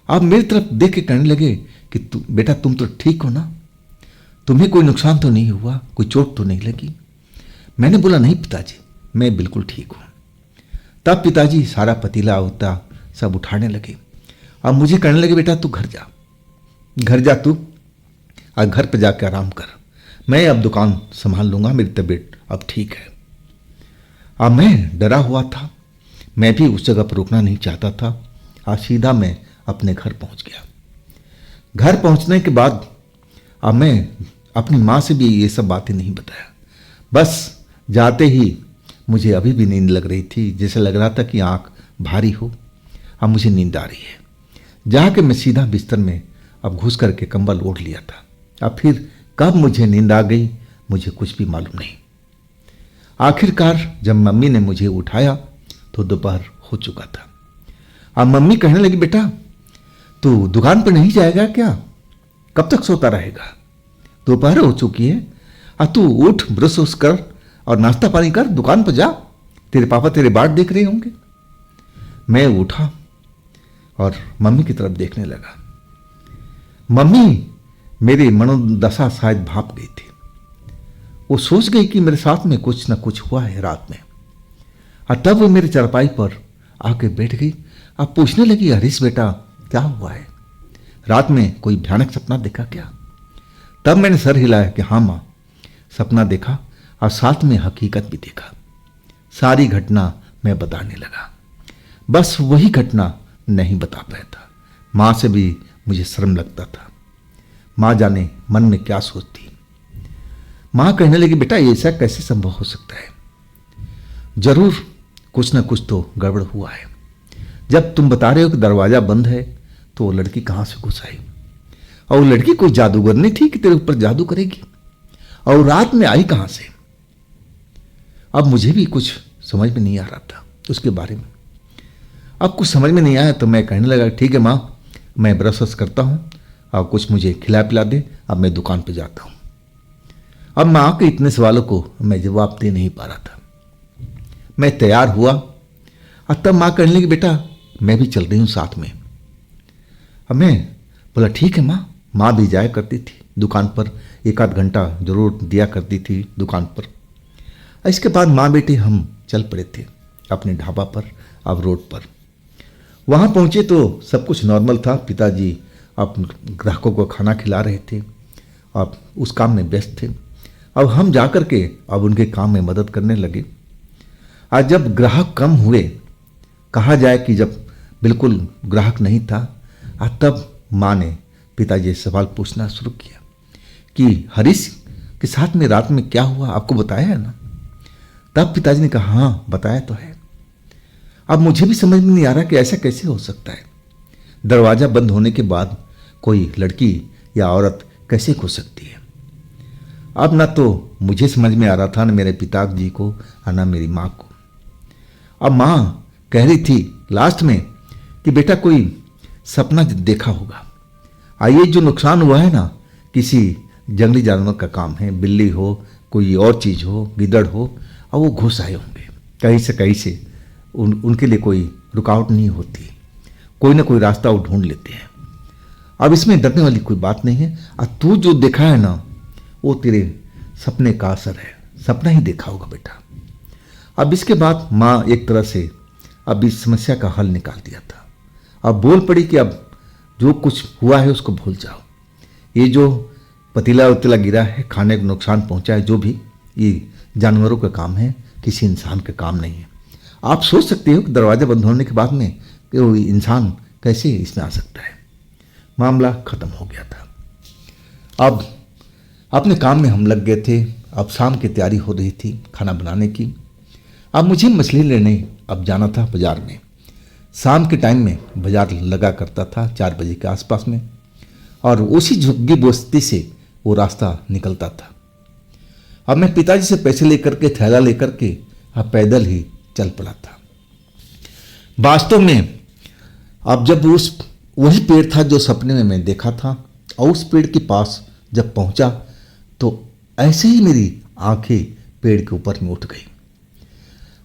अब मेरी तरफ देख के कहने लगे कि बेटा तुम तो ठीक हो ना, तुम्हें कोई नुकसान तो नहीं हुआ, कोई चोट तो नहीं लगी। मैंने बोला नहीं पिताजी, मैं बिल्कुल ठीक हूं। तब पिताजी सारा पतीला होता सब उठाने लगे। अब मुझे कहने लगे बेटा तू घर जा तू, और घर पे जाकर आराम कर, मैं अब दुकान संभाल लूंगा, मेरी तबीयत अब ठीक है। अब मैं डरा हुआ था। मैं भी उस जगह पर रुकना नहीं चाहता था। आज सीधा मैं अपने घर पहुंच गया। घर पहुंचने के बाद अब मैं अपनी माँ से भी ये सब बातें नहीं बताया। बस जाते ही मुझे अभी भी नींद लग रही थी, जैसे लग रहा था कि आंख भारी हो। अब मुझे नींद आ रही है। जाके मैं सीधा बिस्तर में अब घुस करके कंबल ओढ़ लिया था। अब फिर कब मुझे नींद आ गई मुझे कुछ भी मालूम नहीं। आखिरकार जब मम्मी ने मुझे उठाया तो दोपहर हो चुका था। अब मम्मी कहने लगी, बेटा तू दुकान पर नहीं जाएगा क्या? कब तक सोता रहेगा? दोपहर हो चुकी है। अब तू उठ, ब्रश उस कर और नाश्ता पानी कर, दुकान पर जा। तेरे पापा तेरे बाट देख रहे होंगे। मैं उठा और मम्मी की तरफ देखने लगा। मम्मी मेरी मनोदशा शायद भाप गई थी। वो सोच गई कि मेरे साथ में कुछ न कुछ हुआ है रात में। और तब वो मेरे चारपाई पर आके बैठ गई। अब पूछने लगी, हरीश बेटा क्या हुआ है? रात में कोई भयानक सपना देखा क्या? तब मैंने सर हिलाया कि हाँ माँ, सपना देखा और साथ में हकीकत भी देखा। सारी घटना मैं बताने लगा। बस वही घटना नहीं बता पाया था। माँ से भी मुझे शर्म लगता था। माँ जाने मन में क्या सोचती। माँ कहने लगी, बेटा ऐसा कैसे संभव हो सकता है? जरूर कुछ ना कुछ तो गड़बड़ हुआ है। जब तुम बता रहे हो कि दरवाजा बंद है तो वो लड़की कहाँ से घुस आई? और वो लड़की कोई जादूगर नहीं थी कि तेरे ऊपर जादू करेगी? और रात में आई कहाँ से? अब मुझे भी कुछ समझ में नहीं आ रहा था उसके बारे में। अब कुछ समझ में नहीं आया तो मैं कहने लगा, ठीक है माँ, मैं ब्रश करता हूँ और कुछ मुझे खिला पिला दे, अब मैं दुकान पे जाता हूँ। अब माँ के इतने सवालों को मैं जवाब दे नहीं पा रहा था। मैं तैयार हुआ और तब माँ कहने लगी, बेटा मैं भी चल रही हूँ साथ में। अब मैं बोला, ठीक है माँ। माँ भी जाया करती थी दुकान पर, एक आध घंटा जरूर दिया करती थी दुकान पर। इसके बाद माँ बेटे हम चल पड़े थे अपने ढाबा पर, अब रोड पर। वहाँ पहुँचे तो सब कुछ नॉर्मल था। पिताजी अब ग्राहकों को खाना खिला रहे थे, अब उस काम में व्यस्त थे। अब हम जाकर के अब उनके काम में मदद करने लगे। आज जब ग्राहक कम हुए, कहा जाए कि जब बिल्कुल ग्राहक नहीं था, तब माँ ने पिताजी से सवाल पूछना शुरू किया कि हरीश के साथ में रात में क्या हुआ, आपको बताया है ना? तब पिताजी ने कहा, हाँ बताया तो है। अब मुझे भी समझ में नहीं आ रहा कि ऐसा कैसे हो सकता है। दरवाजा बंद होने के बाद कोई लड़की या औरत कैसे घुस सकती है? अब ना तो मुझे समझ में आ रहा था, ना मेरे पिताजी को और ना मेरी माँ को। अब माँ कह रही थी लास्ट में कि बेटा कोई सपना देखा होगा, ये जो नुकसान हुआ है ना, किसी जंगली जानवर का काम है, बिल्ली हो, कोई और चीज़ हो, गिदड़ हो, और वो घुस आए होंगे कहीं से। उनके लिए कोई रुकावट नहीं होती, कोई ना कोई रास्ता वो ढूंढ लेते हैं। अब इसमें डरने वाली कोई बात नहीं है। और तू जो देखा है ना, वो तेरे सपने का असर है, सपना ही देखा होगा बेटा। अब इसके बाद माँ एक तरह से अब इस समस्या का हल निकाल दिया था। अब बोल पड़ी कि अब जो कुछ हुआ है उसको भूल जाओ। ये जो पतीला उतीला गिरा है, खाने को नुकसान पहुंचा है, जो भी, ये जानवरों का काम है, किसी इंसान का काम नहीं है। आप सोच सकते हो कि दरवाजा बंद होने के बाद में कि वो इंसान कैसे इसमें आ सकता है। मामला खत्म हो गया था। अब अपने काम में हम लग गए थे। अब शाम की तैयारी हो रही थी खाना बनाने की। अब मुझे मछली लेने अब जाना था बाजार में। शाम के टाइम में बाजार लगा करता था 4 बजे के आसपास में, और उसी झुग्गी बस्ती से वो रास्ता निकलता था। अब मैं पिताजी से पैसे लेकर के, थैला लेकर के अब पैदल ही चल पड़ा था। वास्तव में अब जब उस वही पेड़ था जो सपने में मैं देखा था, और उस पेड़ के पास जब पहुंचा तो ऐसे ही मेरी आंखें पेड़ के ऊपर में उठ गई।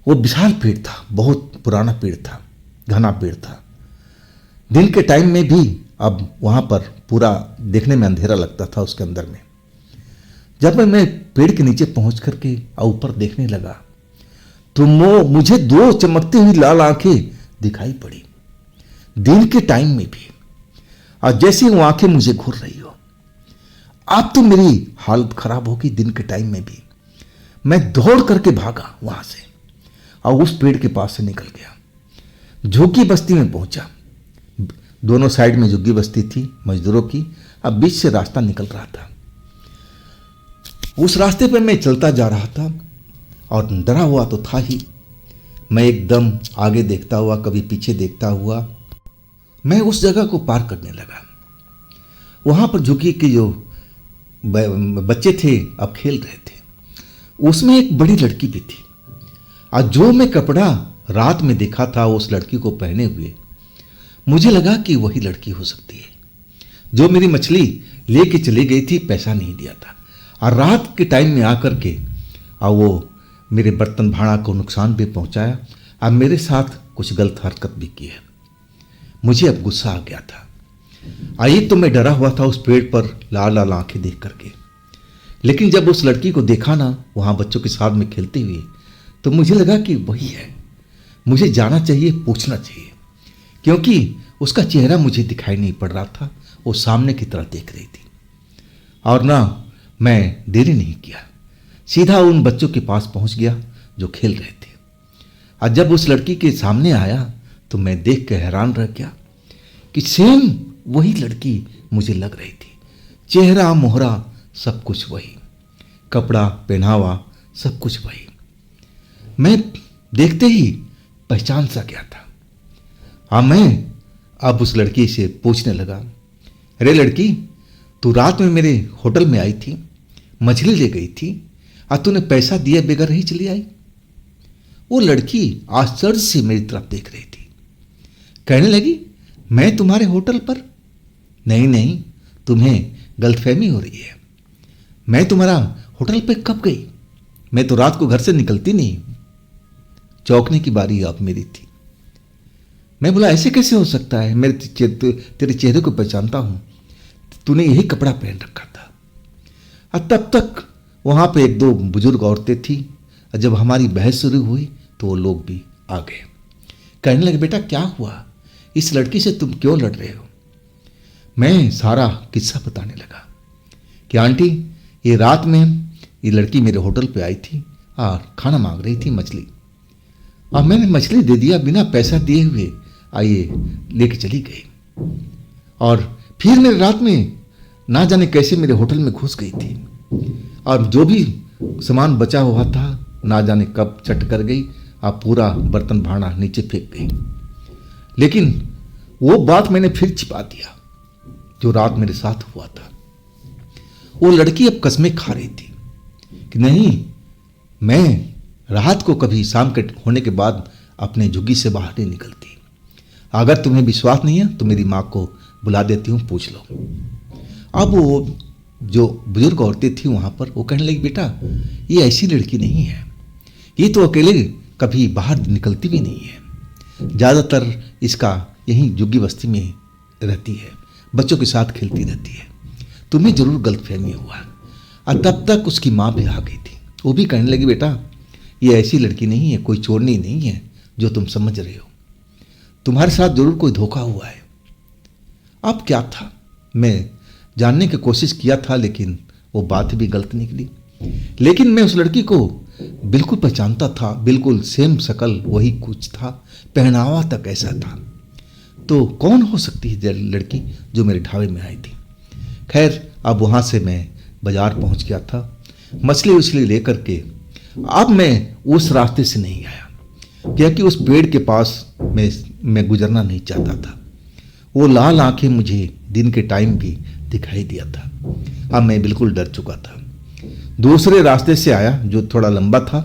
वो विशाल पेड़ था, बहुत पुराना पेड़ था, घना पेड़ था। दिन के टाइम में भी अब वहाँ पर पूरा देखने में अंधेरा लगता था उसके अंदर में। जब मैं पेड़ के नीचे पहुँच करके ऊपर देखने लगा तो मुझे 2 चमकती हुई लाल आंखें दिखाई पड़ी, दिन के टाइम में भी। और जैसे वो आंखें मुझे घूर रही हो, अब तो मेरी हालत खराब होगी। दिन के टाइम में भी मैं दौड़ करके भागा वहां से, और उस पेड़ के पास से निकल गया। झुग्गी बस्ती में पहुंचा। दोनों साइड में झुग्गी बस्ती थी मजदूरों की। अब बीच से रास्ता निकल रहा था। उस रास्ते पर मैं चलता जा रहा था और डरा हुआ तो था ही। मैं एकदम आगे देखता हुआ, कभी पीछे देखता हुआ मैं उस जगह को पार करने लगा। वहां पर झुग्गी के जो बच्चे थे अब खेल रहे थे। उसमें एक बड़ी लड़की भी थी और जो मैं कपड़ा रात में देखा था उस लड़की को पहने हुए, मुझे लगा कि वही लड़की हो सकती है जो मेरी मछली लेके चली गई थी, पैसा नहीं दिया था और रात के टाइम में आकर के और वो मेरे बर्तन भाड़ा को नुकसान भी पहुंचाया और मेरे साथ कुछ गलत हरकत भी की है। मुझे अब गुस्सा आ गया था। आइए तो मैं डरा हुआ था उस पेड़ पर लाल लाल आंखें देख करके। लेकिन जब उस लड़की को देखा ना वहां बच्चों के साथ में खेलते हुए, तो मुझे लगा कि वही है। मुझे जाना चाहिए, पूछना चाहिए, क्योंकि उसका चेहरा मुझे दिखाई नहीं पड़ रहा था। वो सामने की तरफ देख रही थी। और ना मैं देरी नहीं किया, सीधा उन बच्चों के पास पहुंच गया जो खेल रहे थे। और जब उस लड़की के सामने आया तो मैं देख के हैरान रह गया कि सेम वही लड़की मुझे लग रही थी। चेहरा मोहरा सब कुछ वही, कपड़ा पहनावा सब कुछ वही। मैं देखते ही पहचान सा गया था। हाँ, मैं अब उस लड़की से पूछने लगा, अरे लड़की, तू रात में मेरे होटल में आई थी, मछली ले गई थी और तूने पैसा दिए बगैर ही चली आई। वो लड़की आश्चर्य से मेरी तरफ देख रही थी। कहने लगी, मैं तुम्हारे होटल पर? नहीं नहीं, तुम्हें गलतफहमी हो रही है। मैं तुम्हारा होटल पे कब गई? मैं तो रात को घर से निकलती नहीं। चौंकने की बारी अब मेरी थी। मैं बोला, ऐसे कैसे हो सकता है? मैं तेरे चेहरे को पहचानता हूं, तूने यही कपड़ा पहन रखा था। और तब तक वहां पे एक दो बुजुर्ग औरतें थी। जब हमारी बहस शुरू हुई तो वो लोग भी आ गए। कहने लगे, बेटा क्या हुआ, इस लड़की से तुम क्यों लड़ रहे हो? मैं सारा किस्सा बताने लगा कि आंटी, ये रात में ये लड़की मेरे होटल पे आई थी और खाना मांग रही थी, मछली, और मैंने मछली दे दिया बिना पैसा दिए हुए। आइए लेके चली गई और फिर मेरे रात में ना जाने कैसे मेरे होटल में घुस गई थी और जो भी सामान बचा हुआ था ना जाने कब चट कर गई और पूरा बर्तन भाड़ा नीचे फेंक गई। लेकिन वो बात मैंने फिर छिपा दिया जो रात मेरे साथ हुआ था। वो लड़की अब कसमें खा रही थी कि नहीं, मैं रात को कभी शाम के होने के बाद अपने झुग्गी से बाहर नहीं निकलती। अगर तुम्हें विश्वास नहीं है तो मेरी माँ को बुला देती हूँ, पूछ लो। अब वो जो बुजुर्ग औरतें थी वहाँ पर, वो कहने लगी, बेटा ये ऐसी लड़की नहीं है, ये तो अकेले कभी बाहर निकलती भी नहीं है। ज़्यादातर इसका यहीं झुग्गी बस्ती में रहती है, बच्चों के साथ खेलती रहती है। तुम्हें जरूर गलतफहमी हुआ। और तब तक उसकी माँ भी आ गई थी। वो भी कहने लगी, बेटा ये ऐसी लड़की नहीं है, कोई चोरनी नहीं है जो तुम समझ रहे हो, तुम्हारे साथ जरूर कोई धोखा हुआ है। अब क्या था, मैं जानने की कोशिश किया था लेकिन वो बात भी गलत निकली। लेकिन मैं उस लड़की को बिल्कुल पहचानता था, बिल्कुल सेम शकल वही कुछ था, पहनावा तक ऐसा था। तो कौन हो सकती है लड़की जो मेरे ढाबे में आई थी? खैर, अब वहाँ से मैं बाजार पहुँच गया था मछली उछली लेकर के। अब मैं उस रास्ते से नहीं आया क्योंकि उस पेड़ के पास मैं गुजरना नहीं चाहता था। वो लाल आंखें मुझे दिन के टाइम भी दिखाई दिया था। अब मैं बिल्कुल डर चुका था। दूसरे रास्ते से आया जो थोड़ा लंबा था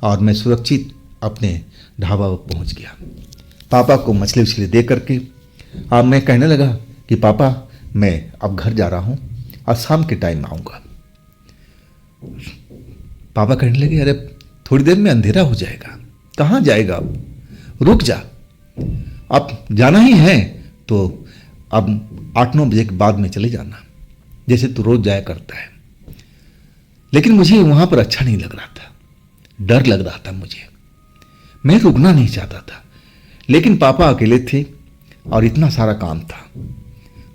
और मैं सुरक्षित अपने ढाबा पर पहुंच गया। पापा को मछली उछली दे करके अब मैं कहने लगा कि पापा मैं अब घर जा रहा हूं और शाम के टाइम आऊँगा। पापा कहने लगे, अरे थोड़ी देर में अंधेरा हो जाएगा, कहाँ जाएगा, अब रुक जा, अब जाना ही है तो अब 8-9 बजे के बाद में चले जाना, जैसे तू रोज जाया करता है। लेकिन मुझे वहां पर अच्छा नहीं लग रहा था, डर लग रहा था मुझे, मैं रुकना नहीं चाहता था। लेकिन पापा अकेले थे और इतना सारा काम था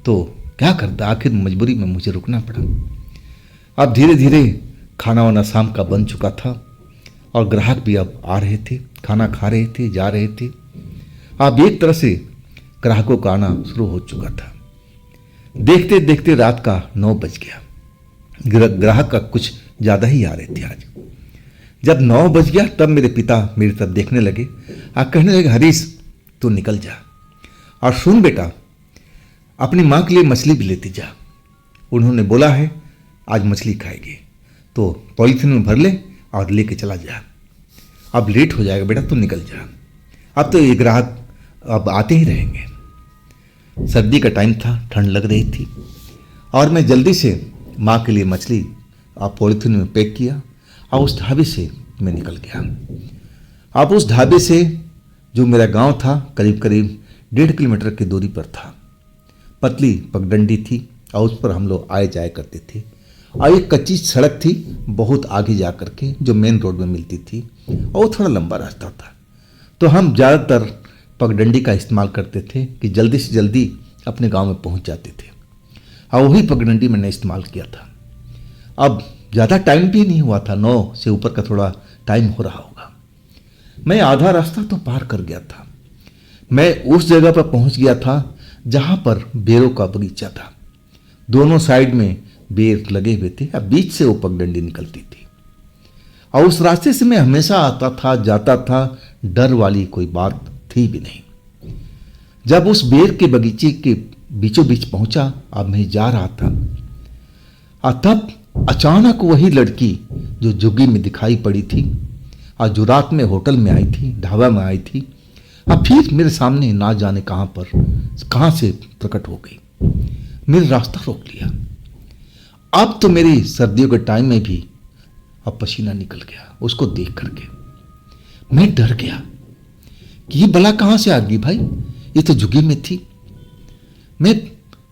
तो क्या करता, आखिर मजबूरी में मुझे रुकना पड़ा। अब धीरे धीरे खाना वाना शाम का बन चुका था और ग्राहक भी अब आ रहे थे। खाना खा रहे थे, जा रहे थे। अब एक तरह से ग्राहकों का आना शुरू हो चुका था। देखते देखते रात का 9 बज गया। ग्राहक का कुछ ज़्यादा ही आ रहे थे आज। जब 9 बज गया तब मेरे पिता मेरी तरफ देखने लगे और कहने लगे, हरीश तू निकल जा और सुन बेटा, अपनी माँ के लिए मछली भी लेती जा। उन्होंने बोला है आज मछली खाएगी, तो पॉलीथीन में भर ले और लेके चला जा। अब लेट हो जाएगा बेटा, तू निकल जा। अब तो ये ग्राहक अब आते ही रहेंगे। सर्दी का टाइम था, ठंड लग रही थी और मैं जल्दी से माँ के लिए मछली आप पॉलीथीन में पैक किया और उस ढाबे से मैं निकल गया। अब उस ढाबे से जो मेरा गांव था करीब करीब 1.5 किलोमीटर की दूरी पर था। पतली पगडंडी थी और उस पर हम लोग आए जाए करते थे और एक कच्ची सड़क थी बहुत आगे जा कर के जो मेन रोड में मिलती थी और वो थोड़ा लंबा रास्ता था। तो हम ज़्यादातर पगडंडी का इस्तेमाल करते थे कि जल्दी से जल्दी अपने गांव में पहुंच जाते थे और वही पगडंडी मैंने इस्तेमाल किया था। अब ज़्यादा टाइम भी नहीं हुआ था, 9 से ऊपर का थोड़ा टाइम हो रहा होगा। मैं आधा रास्ता तो पार कर गया था। मैं उस जगह पर पहुंच गया था जहां पर बेरों का बगीचा था। दोनों साइड में बेर लगे हुए थे और बीच से वो पगडंडी निकलती थी और उस रास्ते से मैं हमेशा आता था जाता था, डर वाली कोई बात थी भी नहीं। जब उस बेर के बगीचे के बीचों बीच पहुंचा, अब मैं जा रहा था और तब अचानक वही लड़की जो झुग्गी में दिखाई पड़ी थी और जो रात में होटल में आई थी, ढाबा में आई थी, अब फिर मेरे सामने ना जाने कहां से प्रकट हो गई। मेरा रास्ता रोक लिया। अब तो मेरी सर्दियों के टाइम में भी अब पसीना निकल गया उसको देख करके। मैं डर गया कि ये बला कहां से आ गई भाई, ये तो झुग्गी में थी। मैं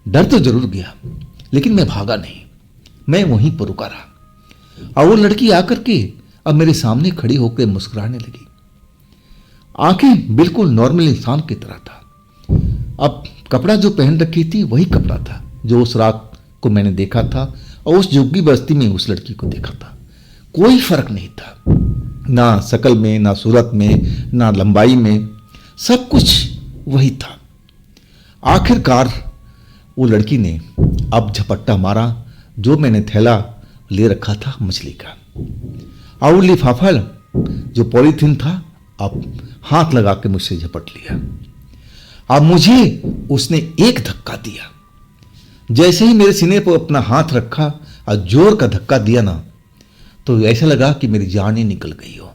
डर तो जरूर गया लेकिन मैं भागा नहीं, मैं वहीं पर रुका रहा और वो लड़की आकर के अब मेरे सामने खड़ी होकर मुस्कुराने लगी। आंखें बिल्कुल नॉर्मल इंसान की तरह था। अब कपड़ा जो पहन रखी थी वही कपड़ा था जो उस रात को मैंने देखा था और उस झुग्गी बस्ती में उस लड़की को देखा था। कोई फर्क नहीं था, ना शकल में, ना सूरत में, ना लंबाई में, सब कुछ वही था। आखिरकार वो लड़की ने अब झपट्टा मारा जो मैंने थैला ले रखा था मछली का और वो लिफाफा जो पॉलीथीन था अब हाथ लगा के मुझसे झपट लिया। अब मुझे उसने एक धक्का दिया। जैसे ही मेरे सीने पर अपना हाथ रखा और जोर का धक्का दिया ना, तो ऐसा लगा कि मेरी जान ही निकल गई हो।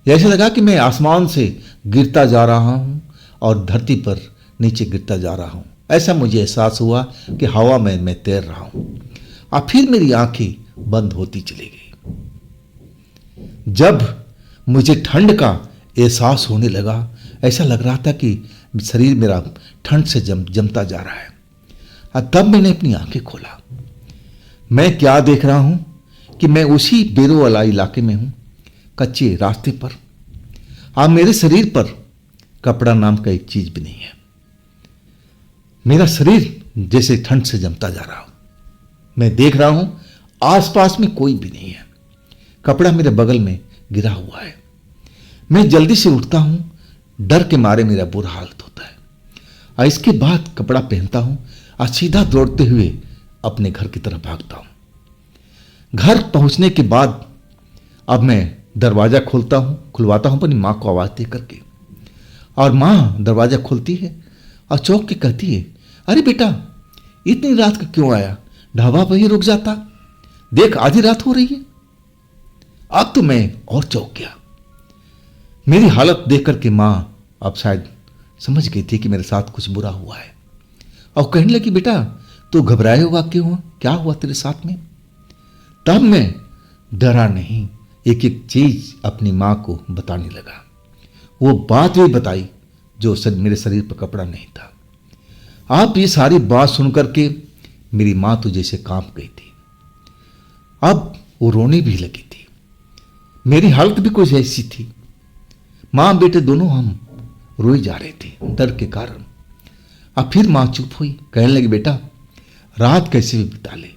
ऐसा लगा कि मैं आसमान से गिरता जा रहा हूं और धरती पर नीचे गिरता जा रहा हूं। ऐसा मुझे एहसास हुआ कि हवा में मैं तैर रहा हूं और फिर मेरी आंखें बंद होती चली गई। जब मुझे ठंड का एहसास होने लगा, ऐसा लग रहा था कि शरीर मेरा ठंड से जमता जा रहा है। और तब मैंने अपनी आंखें खोला। मैं क्या देख रहा हूं कि मैं उसी बेरों वाला इलाके में हूं, कच्चे रास्ते पर। अब मेरे शरीर पर कपड़ा नाम का एक चीज भी नहीं है। मेरा शरीर जैसे ठंड से जमता जा रहा हो। मैं देख रहा हूं आसपास में कोई भी नहीं है। कपड़ा मेरे बगल में गिरा हुआ है। मैं जल्दी से उठता हूं, डर के मारे मेरा बुरा हालत होता है और इसके बाद कपड़ा पहनता हूं और सीधा दौड़ते हुए अपने घर की तरफ भागता हूं। घर पहुंचने के बाद अब मैं दरवाजा खुलवाता हूं अपनी मां को आवाज दे करके और मां दरवाजा खोलती है और चौंक के कहती है, अरे बेटा इतनी रात का क्यों आया, ढाबा पर ही रुक जाता, देख आधी रात हो रही है। अब तो मैं और चौंक गया। मेरी हालत देख करके मां अब शायद समझ गई थी कि मेरे साथ कुछ बुरा हुआ है और कहने लगी, बेटा तू घबराए हुआ क्यों हुआ, क्या हुआ तेरे साथ में। तब मैं डरा नहीं, एक एक चीज अपनी मां को बताने लगा। वो बात भी बताई जो मेरे शरीर पर कपड़ा नहीं था। आप ये सारी बात सुनकर के मेरी मां तो जैसे कांप गई थी। अब वो रोने भी लगी थी। मेरी हालत भी कुछ ऐसी थी। मां बेटे दोनों हम रोए जा रहे थे डर के कारण। अब फिर मां चुप हुई, कहने लगी, बेटा रात कैसे भी बिता ले,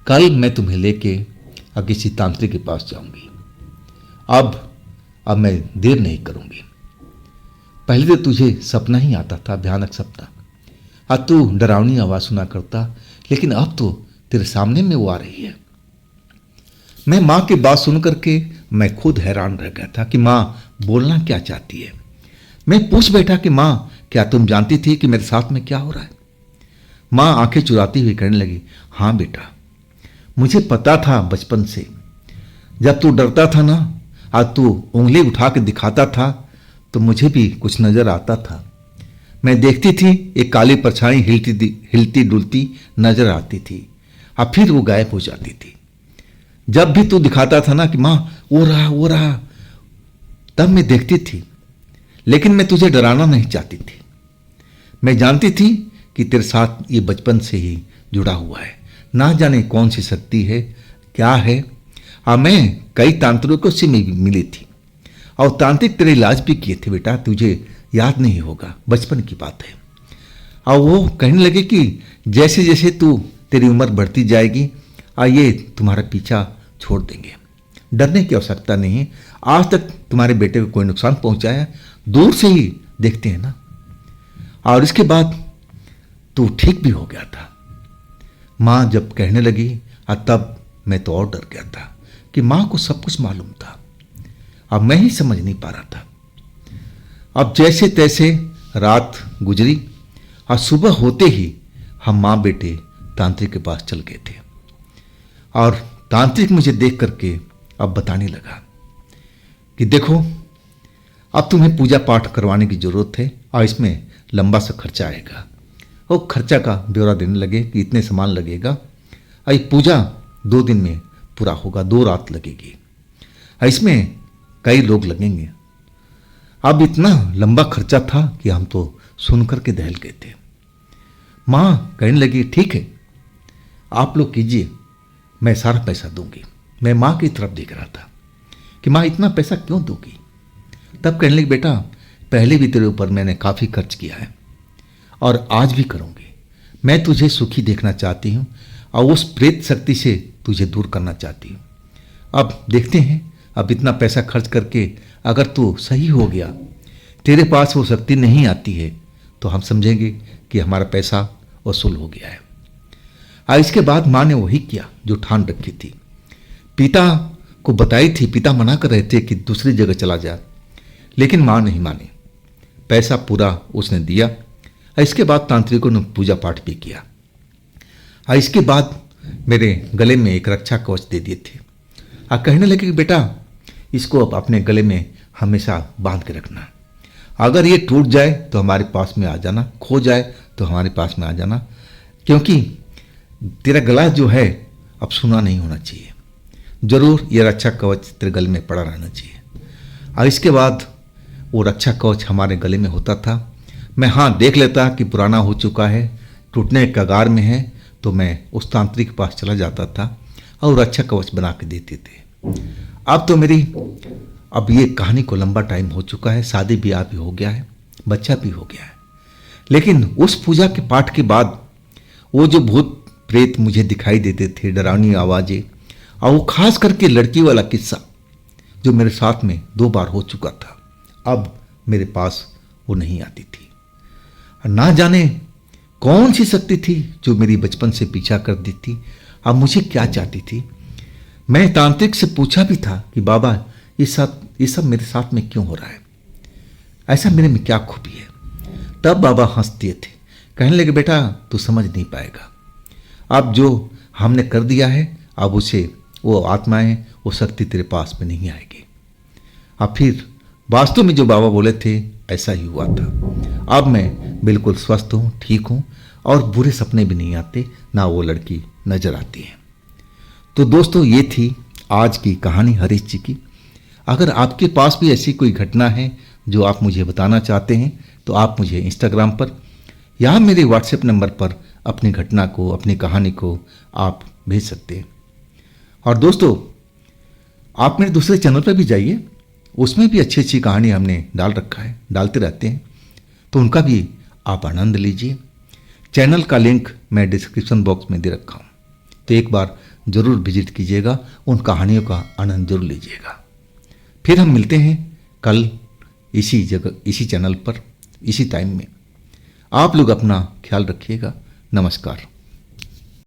कल मैं तुम्हें लेके किसी तांत्रिक के पास जाऊंगी। अब अब मैं देर नहीं करूंगी। पहले तो तुझे सपना ही आता था, भयानक सपना। अब तू डरावनी आवाज सुना करता, लेकिन अब तो तेरे सामने में वो आ रही है। मैं माँ की बात सुन करके मैं खुद हैरान रह गया था कि माँ बोलना क्या चाहती है। मैं पूछ बैठा कि माँ, क्या तुम जानती थी कि मेरे साथ में क्या हो रहा है? माँ आंखें चुराती हुई कहने लगी, हाँ बेटा, मुझे पता था बचपन से। जब तू डरता था ना, आज तू उंगली उठा के दिखाता था, तो मुझे भी कुछ नजर आता था। मैं देखती थी एक काली परछाई हिलती डुलती नजर आती थी, और फिर वो गायब हो जाती थी। जब भी तू दिखाता था ना कि माँ वो रहा, तब मैं देखती थी, लेकिन मैं तुझे डराना नहीं चाहती थी। मैं जानती थी कि तेरे साथ ये बचपन से ही जुड़ा हुआ है, ना जाने कौन सी शक्ति है, क्या है। मैं कई तांत्रिकों से मिली थी और तांत्रिक तेरे इलाज भी किए थे बेटा, तुझे याद नहीं होगा, बचपन की बात है। और वो कहने लगे कि जैसे जैसे तेरी उम्र बढ़ती जाएगी, ये तुम्हारा पीछा छोड़ देंगे, डरने की आवश्यकता नहीं। आज तक तुम्हारे बेटे को कोई नुकसान पहुंचाया, दूर से ही देखते हैं ना। और इसके बाद तू ठीक भी हो गया था। माँ जब कहने लगी, तब मैं तो और डर गया था कि माँ को सब कुछ मालूम था, अब मैं ही समझ नहीं पा रहा था। अब जैसे तैसे रात गुजरी और सुबह होते ही हम माँ बेटे तांत्रिक के पास चल गए थे। और तांत्रिक मुझे देख करके अब बताने लगा कि देखो, अब तुम्हें पूजा पाठ करवाने की जरूरत है और इसमें लंबा सा खर्चा आएगा। और खर्चा का ब्यौरा देने लगे कि इतने सामान लगेगा, और ये पूजा 2 दिन में पूरा होगा, 2 रात लगेगी, इसमें कई लोग लगेंगे। अब इतना लंबा खर्चा था कि हम तो सुन करके दहल गए थे। माँ कहने लगी, ठीक है आप लोग कीजिए, मैं सारा पैसा दूंगी। मैं माँ की तरफ देख रहा था कि माँ इतना पैसा क्यों दोगी? तब कहने लगी, बेटा पहले भी तेरे ऊपर मैंने काफ़ी खर्च किया है और आज भी करूंगी। मैं तुझे सुखी देखना चाहती हूँ और उस प्रेत शक्ति से तुझे दूर करना चाहती हूँ। अब देखते हैं, अब इतना पैसा खर्च करके अगर तू सही हो गया, तेरे पास वो शक्ति नहीं आती है, तो हम समझेंगे कि हमारा पैसा वसूल हो गया है। और इसके बाद माँ ने वही किया जो ठान रखी थी। पिता को बताई थी, पिता मना कर रहे थे कि दूसरी जगह चला जाए, लेकिन माँ नहीं मानी। पैसा पूरा उसने दिया। इसके बाद तांत्रिकों ने पूजा पाठ भी किया। और इसके बाद मेरे गले में एक रक्षा कवच दे दिए थे और कहने लगे कि बेटा इसको अब अपने गले में हमेशा बांध के रखना। अगर ये टूट जाए तो हमारे पास में आ जाना, खो जाए तो हमारे पास में आ जाना, क्योंकि तेरा गला जो है अब सूना नहीं होना चाहिए। जरूर ये रक्षा कवच तेरे गले में पड़ा रहना चाहिए। और इसके बाद वो रक्षा कवच हमारे गले में होता था। मैं देख लेता कि पुराना हो चुका है, टूटने के कगार में है, तो मैं उस तांत्रिक के पास चला जाता था और रक्षा कवच बना के देते थे। अब तो अब ये कहानी को लंबा टाइम हो चुका है, शादी ब्याह भी हो गया है, बच्चा भी हो गया है, लेकिन उस पूजा के पाठ के बाद वो जो भूत प्रेत मुझे दिखाई देते थे, डरावनी आवाजें, और वो खास करके लड़की वाला किस्सा जो मेरे साथ में 2 बार हो चुका था, अब मेरे पास वो नहीं आती थी। ना जाने कौन सी शक्ति थी जो मेरी बचपन से पीछा कर दी थी, अब मुझे क्या चाहती थी। मैं तांत्रिक से पूछा भी था कि बाबा ये सब मेरे साथ में क्यों हो रहा है, ऐसा मेरे में क्या खूबी है। तब बाबा हंसते थे, कहने लगे बेटा तू समझ नहीं पाएगा, अब जो हमने कर दिया है अब उसे वो आत्माएं, वो शक्ति तेरे पास में नहीं आएगी। अब फिर वास्तव में जो बाबा बोले थे ऐसा ही हुआ था। अब मैं बिल्कुल स्वस्थ हूँ, ठीक हूँ और बुरे सपने भी नहीं आते, ना वो लड़की नजर आती है। तो दोस्तों ये थी आज की कहानी हरीश जी की। अगर आपके पास भी ऐसी कोई घटना है जो आप मुझे बताना चाहते हैं तो आप मुझे इंस्टाग्राम पर या मेरे व्हाट्सएप नंबर पर अपनी घटना को, अपनी कहानी को आप भेज सकते हैं। और दोस्तों आप मेरे दूसरे चैनल पर भी जाइए, उसमें भी अच्छी अच्छी कहानी हमने डाल रखा है, डालते रहते हैं, तो उनका भी आप आनंद लीजिए। चैनल का लिंक मैं डिस्क्रिप्शन बॉक्स में दे रखा हूँ, तो एक बार ज़रूर विजिट कीजिएगा, उन कहानियों का आनंद जरूर लीजिएगा। फिर हम मिलते हैं कल इसी जगह, इसी चैनल पर, इसी टाइम में। आप लोग अपना ख्याल रखिएगा। नमस्कार।